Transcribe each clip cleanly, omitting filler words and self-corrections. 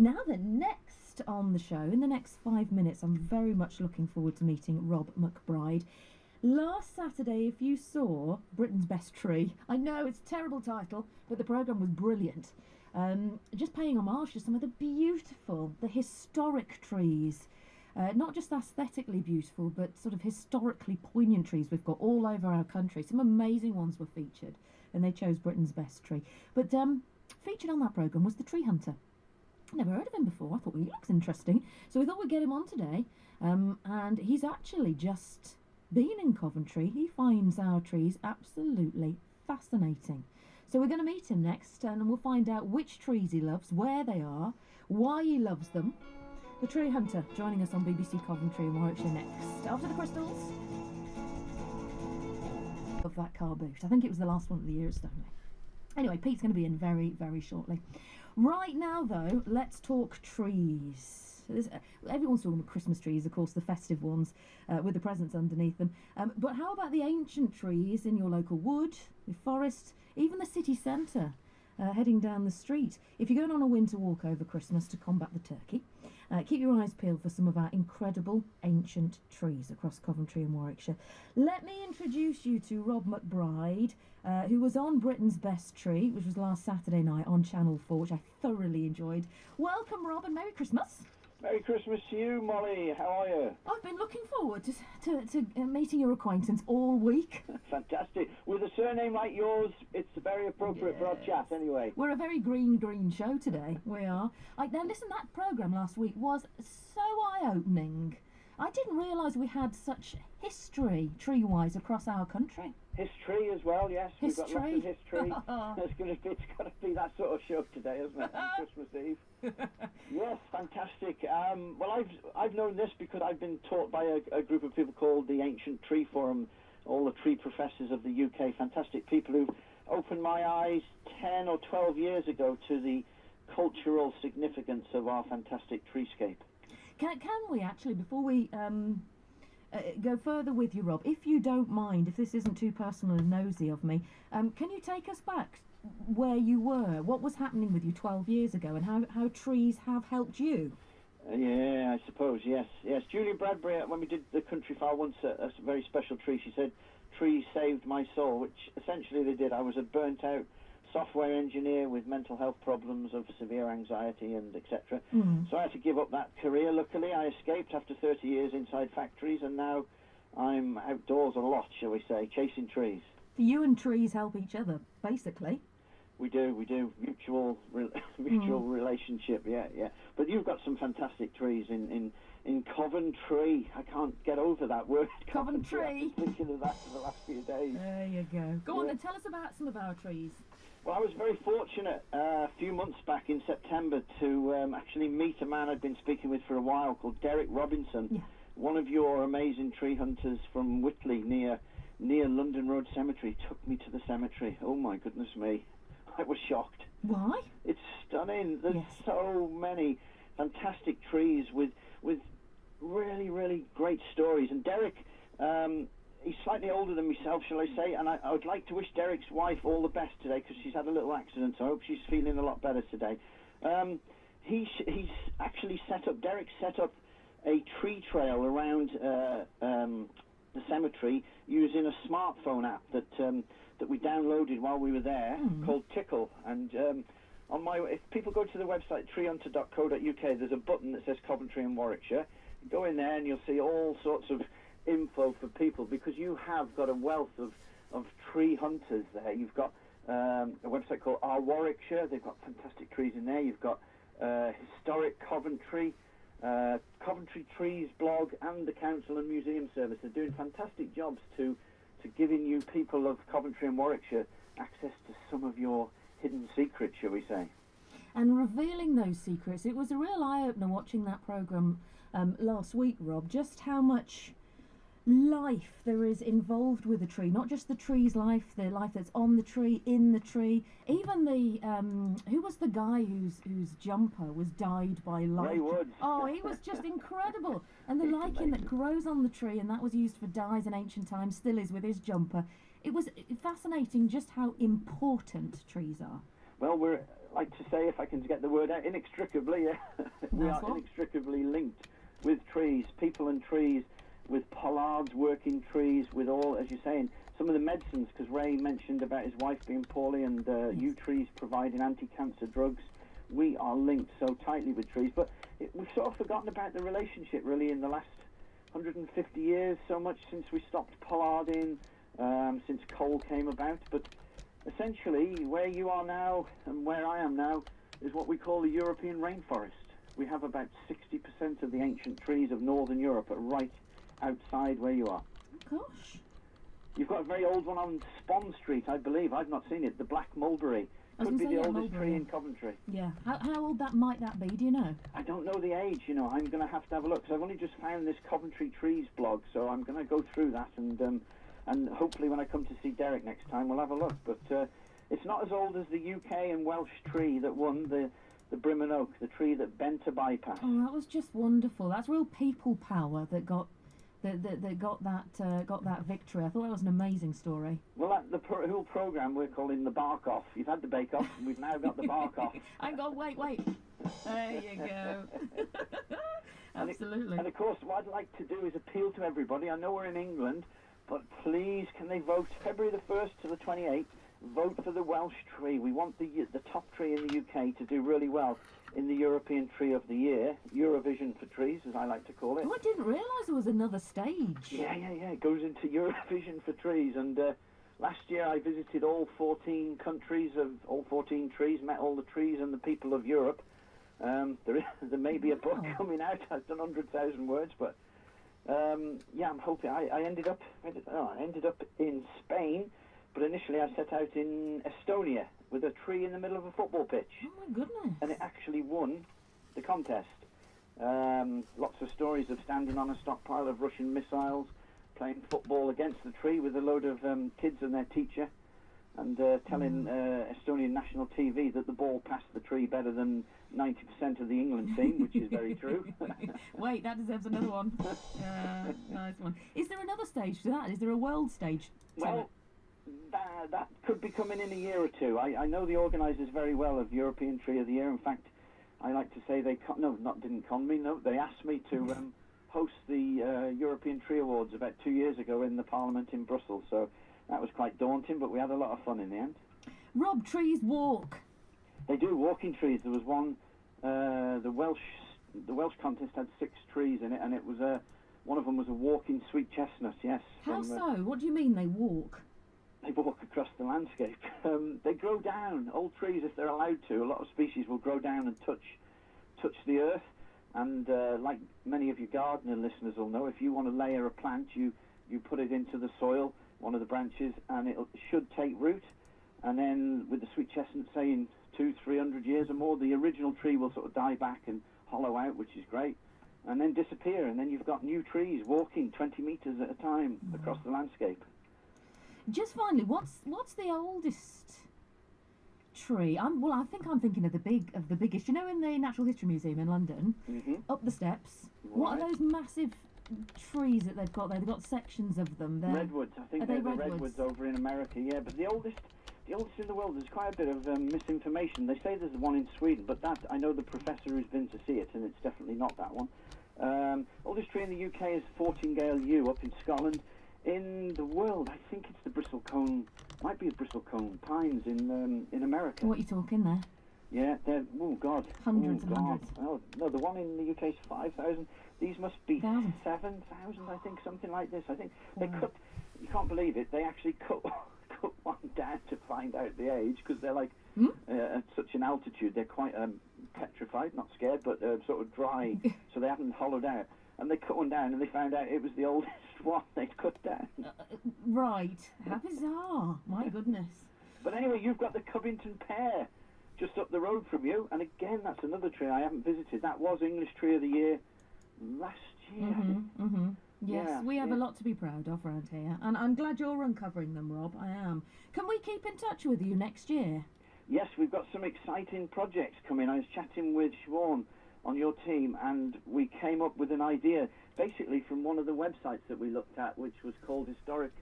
Now then, next on the show, in the next 5 minutes, I'm very much looking forward to meeting Rob McBride. Last Saturday, if you saw Britain's Best Tree, I know it's a terrible title, but the programme was brilliant. Just paying homage to some of the beautiful, the historic trees. Not just aesthetically beautiful, but sort of historically poignant trees we've got all over our country. Some amazing ones were featured, and they chose Britain's Best Tree. But featured on that programme was the tree hunter. Never heard of him before. I thought, well, he looks interesting. So we thought we'd get him on today. And he's actually just been in Coventry. He finds our trees absolutely fascinating. So we're going to meet him next, and we'll find out which trees he loves, where they are, why he loves them. The tree hunter joining us on BBC Coventry and Warwickshire next. After the crystals of that car boot. I think it was the last one of the year at Stoneleigh. Anyway, Pete's going to be in very, very shortly. Right now, though, let's talk trees. Everyone's talking about Christmas trees, of course, the festive ones with the presents underneath them. But how about the ancient trees in your local wood, the forest, even the city centre, heading down the street? If you're going on a winter walk over Christmas to combat the turkey, keep your eyes peeled for some of our incredible ancient trees across Coventry and Warwickshire. Let me introduce you to Rob McBride, who was on Britain's Best Tree, which was last Saturday night on Channel 4, which I thoroughly enjoyed. Welcome, Rob, and Merry Christmas. Merry Christmas to you, Molly. How are you? I've been looking forward to meeting your acquaintance all week. Fantastic. With a surname like yours, it's very appropriate for our chat anyway. We're a very green show today, we are. Now listen, that programme last week was so eye-opening. I didn't realise we had such history, tree-wise, across our country. History as well, yes. History. We've got lots of history. It's got to be that sort of show today, isn't it? On Christmas Eve. Yes, fantastic. Well, I've known this because I've been taught by a group of people called the Ancient Tree Forum, all the tree professors of the UK. Fantastic people who've opened my eyes 10 or 12 years ago to the cultural significance of our fantastic treescape. Can we actually, before we go further with you, Rob, if you don't mind, if this isn't too personal and nosy of me, can you take us back where you were? What was happening with you 12 years ago, and how trees have helped you? Yeah, I suppose, yes. Julia Bradbury, when we did the country file once, a very special tree, she said, trees saved my soul, which essentially they did. I was a burnt-out software engineer with mental health problems of severe anxiety and etc. So I had to give up that career. Luckily, I escaped after 30 years inside factories, and now I'm outdoors a lot, shall we say, chasing trees. You and trees help each other, basically. We do. Mutual relationship, yeah. But you've got some fantastic trees in Coventry. I can't get over that word. Coventry. I've been thinking of that for the last few days. There you go. Go on then, tell us about some of our trees. Well, I was very fortunate a few months back in September to actually meet a man I'd been speaking with for a while called Derek Robinson, one of your amazing tree hunters from Whitley near London Road Cemetery. Took me to the cemetery. Oh my goodness me, I was shocked. Why? It's stunning. There's so many fantastic trees with really, really great stories. And Derek, he's slightly older than myself, shall I say, and I would like to wish Derek's wife all the best today because she's had a little accident, so I hope she's feeling a lot better today. He's actually Derek set up a tree trail around the cemetery using a smartphone app that we downloaded while we were there called Tickle. And if people go to the website treehunter.co.uk, there's a button that says Coventry and Warwickshire. Go in there and you'll see all sorts of info for people, because you have got a wealth of tree hunters there. You've got a website called Our Warwickshire. They've got fantastic trees in there. You've got Historic Coventry, Coventry Trees blog, and the Council and Museum Service. They're doing fantastic jobs to giving you people of Coventry and Warwickshire access to some of your hidden secrets, shall we say. And revealing those secrets, it was a real eye-opener watching that programme last week, Rob, just how much life there is involved with a tree. Not just the tree's life, the life that's on the tree, in the tree. Even the who was the guy whose jumper was dyed by lichen? Ray Woods. Oh, he was just incredible. And the lichen that grows on the tree, and that was used for dyes in ancient times, still is with his jumper. It was fascinating just how important trees are. Well, we're, like to say, if I can get the word out, inextricably, we are inextricably linked with trees, people and trees, with pollards, working trees, with all, as you're saying, some of the medicines, because Ray mentioned about his wife being poorly and you trees providing anti-cancer drugs. We are linked so tightly with trees, but we've sort of forgotten about the relationship, really, in the last 150 years, so much since we stopped pollarding, since coal came about. But essentially, where you are now and where I am now is what we call the European rainforest. We have about 60% of the ancient trees of northern Europe are right outside where you are. Oh, gosh. You've got a very old one on Spon Street, I believe. I've not seen it. The Black Mulberry. Could be the oldest tree in Coventry. Yeah. How old might that be, do you know? I don't know the age, you know. I'm going to have a look, because I've only just found this Coventry Trees blog, so I'm going to go through that, and hopefully when I come to see Derek next time, we'll have a look. But it's not as old as the UK and Welsh tree that won the Brimon Oak, the tree that bent a bypass. Oh, that was just wonderful. That's real people power that got that victory. I thought that was an amazing story. Well, the whole programme we're calling the Bark Off. You've had the Bake Off, and we've now got the Bark Off. Hang on, wait. There you go. Absolutely. And of course, what I'd like to do is appeal to everybody. I know we're in England, but please, can they vote February the 1st to the 28th? Vote for the Welsh tree. We want the top tree in the UK to do really well in the European Tree of the Year, Eurovision for trees, as I like to call it. Oh, I didn't realise there was another stage. Yeah. It goes into Eurovision for trees. And last year I visited all 14 countries of all 14 trees, met all the trees and the people of Europe. There may be a book coming out. I've done 100,000 words, but I'm hoping. I ended up in Spain. But initially I set out in Estonia with a tree in the middle of a football pitch. Oh, my goodness. And it actually won the contest. Lots of stories of standing on a stockpile of Russian missiles, playing football against the tree with a load of kids and their teacher, and telling Estonian national TV that the ball passed the tree better than 90% of the England team, which is very true. Wait, that deserves another one. Nice one. Is there another stage to that? Is there a world stage to it? That could be coming in a year or two. I know the organisers very well of European Tree of the Year. In fact, I like to say they asked me to host the European Tree Awards about 2 years ago in the Parliament in Brussels. So that was quite daunting, but we had a lot of fun in the end. Rob, trees walk. They do, walking trees. There was one, the Welsh contest had 6 trees in it, and it was one of them was a walking sweet chestnut. Yes. How so? What do you mean they walk? They walk across the landscape. They grow down. Old trees, if they're allowed to, a lot of species will grow down and touch the earth. And like many of your gardener listeners will know, if you want to layer a plant, you put it into the soil, one of the branches, and it should take root. And then with the sweet chestnut, say in 200-300 years or more, the original tree will sort of die back and hollow out, which is great, and then disappear. And then you've got new trees walking 20 metres at a time across the landscape. Just finally, what's the oldest tree? I think I'm thinking of the biggest. You know, in the Natural History Museum in London, up the steps. Right. What are those massive trees that they've got there? They've got sections of them. Redwoods. I think they're the redwoods over in America. Yeah, but the oldest in the world. There's quite a bit of misinformation. They say there's one in Sweden, but that I know the professor who's been to see it, and it's definitely not that one. Oldest tree in the UK is Fortingale Yew up in Scotland. In the world, I think it's the bristlecone, might be a bristlecone pines in America. What are you talking there? Yeah, they're, oh God. Hundreds and hundreds. Oh, no, the one in the UK is 5,000. These must be 7,000, I think, something like this. I think they cut, you can't believe it, they actually cut one down to find out the age, because they're like at such an altitude, they're quite petrified, not scared, but sort of dry, so they haven't hollowed out. And they cut one down and they found out it was the oldest one they'd cut down. Right. How bizarre. My goodness. But anyway, you've got the Covington pear just up the road from you. And again, that's another tree I haven't visited. That was English Tree of the Year last year. Yes, yeah, we have a lot to be proud of around here. And I'm glad you're uncovering them, Rob. I am. Can we keep in touch with you next year? Yes, we've got some exciting projects coming. I was chatting with Siobhan on your team, and we came up with an idea basically from one of the websites that we looked at, which was called Historic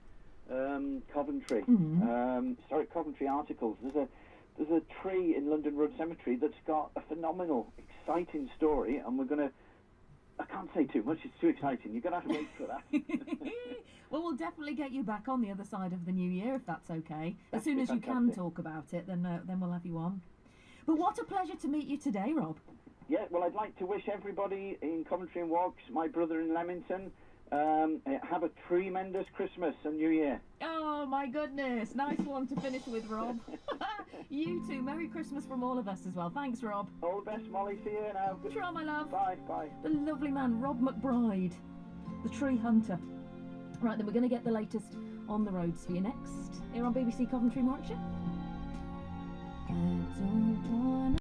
Coventry. Historic Coventry Articles. there's a tree in London Road Cemetery that's got a phenomenal, exciting story, and I can't say too much, it's too exciting. You're going to have to wait for that. Well, we'll definitely get you back on the other side of the new year, if that's okay. As soon as you can fantastic. talk about it, then we'll have you on. But what a pleasure to meet you today, Rob. Yeah, well, I'd like to wish everybody in Coventry and Warks, my brother in Leamington, have a tremendous Christmas and New Year. Oh, my goodness. Nice one to finish with, Rob. You too. Merry Christmas from all of us as well. Thanks, Rob. All the best, Molly. See you now. Try, my love. Bye, bye. The lovely man, Rob McBride, the tree hunter. Right, then we're going to get the latest on the roads for you next, here on BBC Coventry Warwickshire. I don't wanna